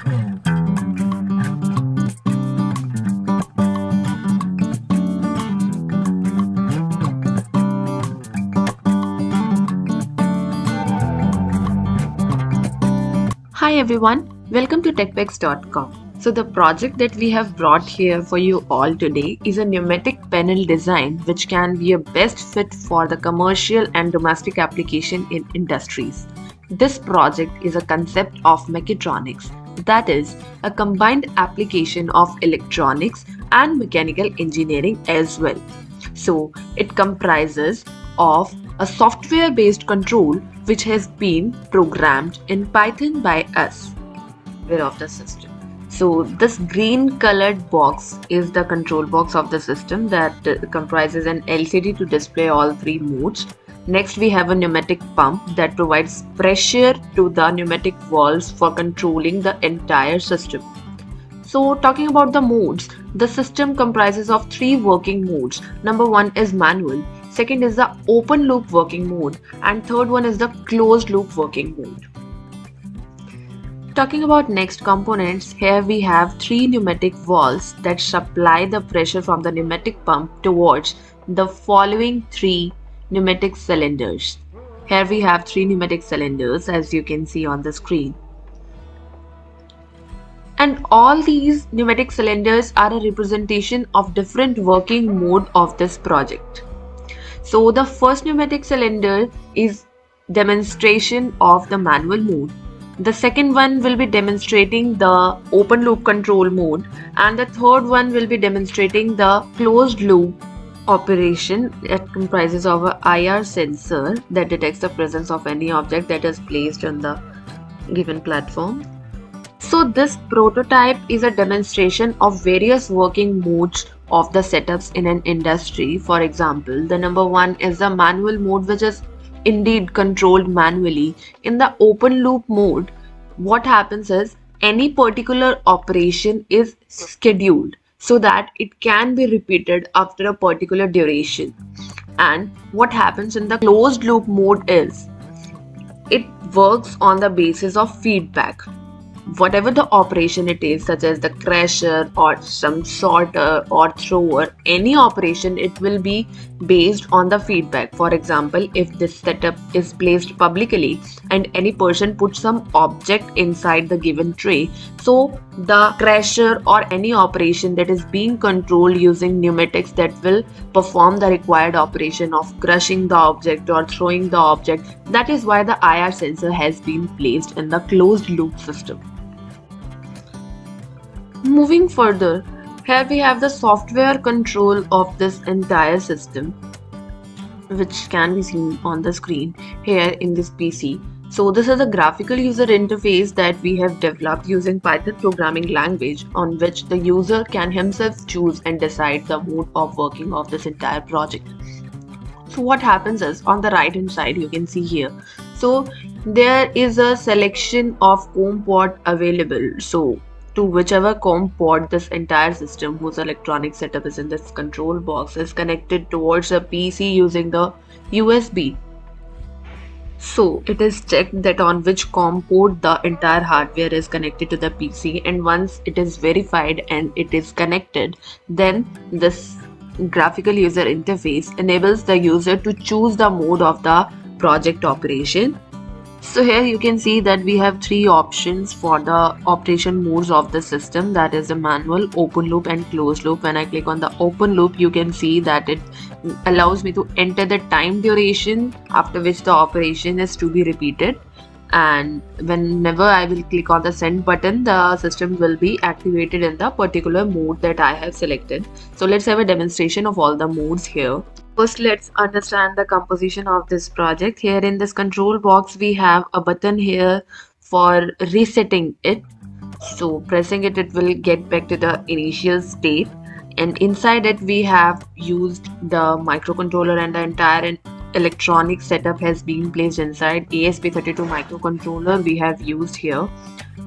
Hi everyone, welcome to techpex.com. So the project that we have brought here for you all today is a pneumatic panel design which can be a best fit for the commercial and domestic application in industries. This project is a concept of mechatronics, that is, a combined application of electronics and mechanical engineering as well. So it comprises of a software-based control which has been programmed in Python by us of the system. So this green colored box is the control box of the system that comprises an LCD to display all three modes. Next we have a pneumatic pump that provides pressure to the pneumatic valves for controlling the entire system. So talking about the modes, the system comprises of three working modes. Number one is manual, second is the open loop working mode, and third one is the closed loop working mode. Talking about next components, here we have three pneumatic valves that supply the pressure from the pneumatic pump towards the following three pneumatic cylinders. Here we have three pneumatic cylinders as you can see on the screen. And all these pneumatic cylinders are a representation of different working mode of this project. So the first pneumatic cylinder is demonstration of the manual mode. The second one will be demonstrating the open loop control mode, and the third one will be demonstrating the closed loop operation. It comprises of a IR sensor that detects the presence of any object that is placed on the given platform. So this prototype is a demonstration of various working modes of the setups in an industry. For example, the number one is the manual mode, which is indeed controlled manually. In the open loop mode, what happens is any particular operation is scheduled so that it can be repeated after a particular duration. And what happens in the closed loop mode is it works on the basis of feedback. Whatever the operation it is, such as the crusher or some sorter or thrower, any operation, it will be based on the feedback. For example, if this setup is placed publicly and any person puts some object inside the given tray, so the crusher or any operation that is being controlled using pneumatics that will perform the required operation of crushing the object or throwing the object. That is why the IR sensor has been placed in the closed loop system. Moving further, here we have the software control of this entire system, which can be seen on the screen here in this PC. So this is a graphical user interface that we have developed using Python programming language, on which the user can himself choose and decide the mode of working of this entire project. So what happens is, on the right hand side you can see here, so there is a selection of COM port available. So to whichever COM port this entire system, whose electronic setup is in this control box, is connected towards a PC using the USB. So it is checked that on which COM port the entire hardware is connected to the PC, and once it is verified and it is connected, then this graphical user interface enables the user to choose the mode of the project operation. So here you can see that we have three options for the operation modes of the system, that is the manual, open loop and closed loop. When I click on the open loop, you can see that it allows me to enter the time duration after which the operation is to be repeated, and whenever I will click on the send button, the system will be activated in the particular mode that I have selected. So let's have a demonstration of all the modes here. First, let's understand the composition of this project. Here in this control box, we have a button here for resetting it. So pressing it, it will get back to the initial state. And inside it, we have used the microcontroller, and the entire electronic setup has been placed inside. ESP32 microcontroller we have used here.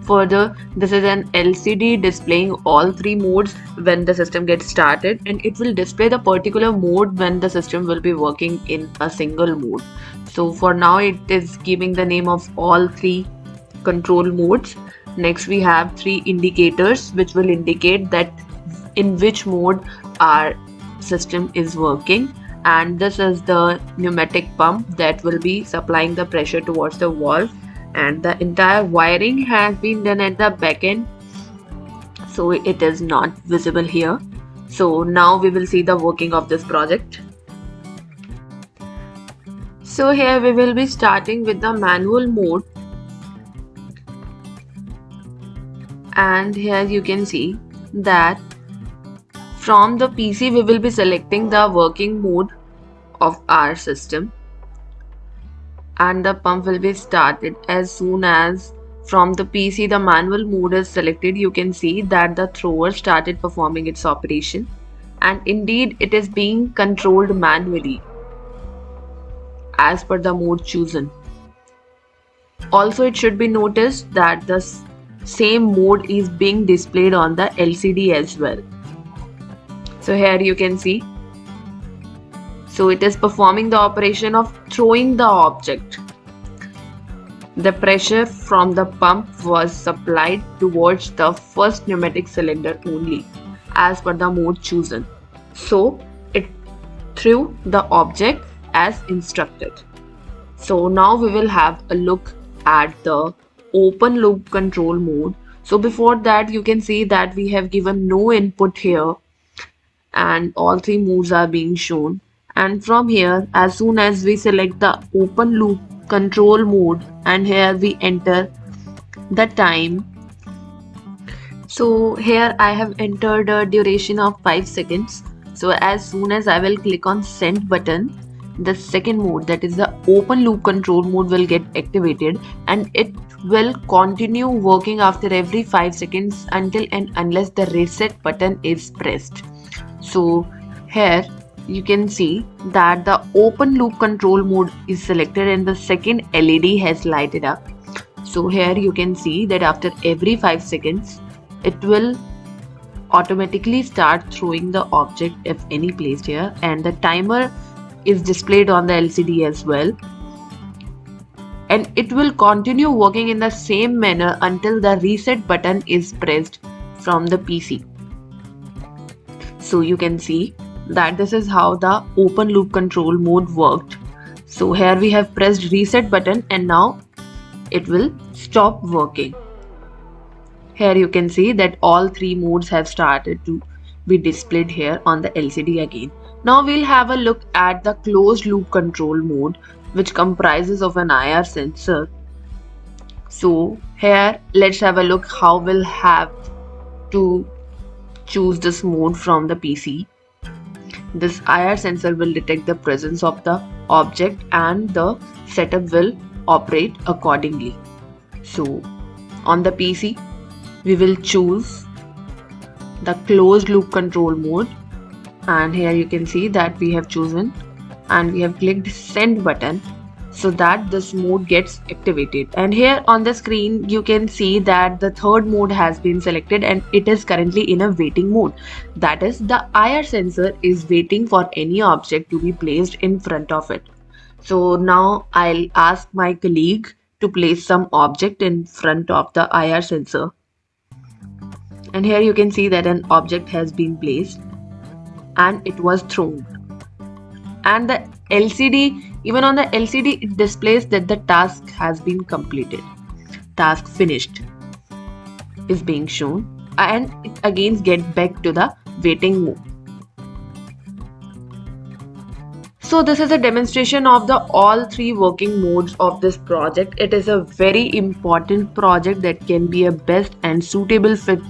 Further, this is an LCD displaying all three modes when the system gets started, and it will display the particular mode when the system will be working in a single mode. So for now it is giving the name of all three control modes, Next we have 3 indicators which will indicate that in which mode our system is working, and this is the pneumatic pump that will be supplying the pressure towards the valve, and the entire wiring has been done at the back end, so it is not visible here. So now we will see the working of this project. So here we will be starting with the manual mode, and here you can see that from the PC we will be selecting the working mode of our system, and the pump will be started as soon as from the PC the manual mode is selected. You can see that the thrower started performing its operation, and indeed it is being controlled manually as per the mode chosen. Also, it should be noticed that the same mode is being displayed on the LCD as well. So here you can see, so it is performing the operation of throwing the object. The pressure from the pump was supplied towards the first pneumatic cylinder only as per the mode chosen. So it threw the object as instructed. So now we will have a look at the open loop control mode. So before that, you can see that we have given no input here, and all 3 modes are being shown. And from here, as soon as we select the open loop control mode, and here we enter the time. So here I have entered a duration of 5 seconds. So as soon as I will click on send button, the second mode, that is the open loop control mode, will get activated, and it will continue working after every 5 seconds until and unless the reset button is pressed. So here you can see that the open loop control mode is selected and the second LED has lighted up. So here you can see that after every 5 seconds it will automatically start throwing the object if any placed here, and the timer is displayed on the LCD as well, and it will continue working in the same manner until the reset button is pressed from the PC. So you can see that this is how the open loop control mode worked. So here we have pressed reset button and now it will stop working. Here you can see that all 3 modes have started to be displayed here on the LCD again. Now we'll have a look at the closed loop control mode, which comprises of an IR sensor. So here let's have a look how we'll have to choose this mode from the PC. This IR sensor will detect the presence of the object and the setup will operate accordingly. So on the PC we will choose the closed loop control mode, and here you can see that we have chosen and we have clicked send button so that this mode gets activated. And here on the screen you can see that the third mode has been selected and it is currently in a waiting mode. That is, the IR sensor is waiting for any object to be placed in front of it. So now I'll ask my colleague to place some object in front of the IR sensor. And here you can see that an object has been placed and it was thrown. And the LCD, even on the LCD, it displays that the task has been completed. Task finished is being shown, and it again gets back to the waiting mode. So this is a demonstration of the all 3 working modes of this project. It is a very important project that can be a best and suitable fit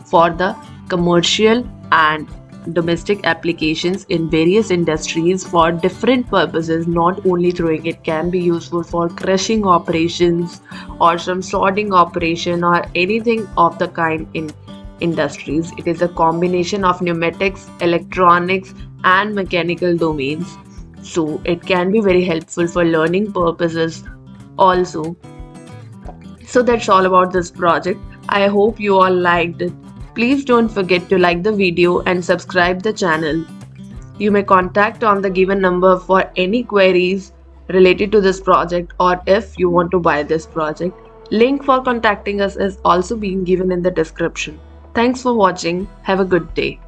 for the commercial and domestic applications in various industries for different purposes. Not only throwing, it can be useful for crushing operations or some sorting operation or anything of the kind in industries. It is a combination of pneumatics, electronics and mechanical domains, so it can be very helpful for learning purposes also. So that's all about this project. I hope you all liked it. Please don't forget to like the video and subscribe the channel. You may contact on the given number for any queries related to this project or if you want to buy this project. Link for contacting us is also being given in the description. Thanks for watching. Have a good day.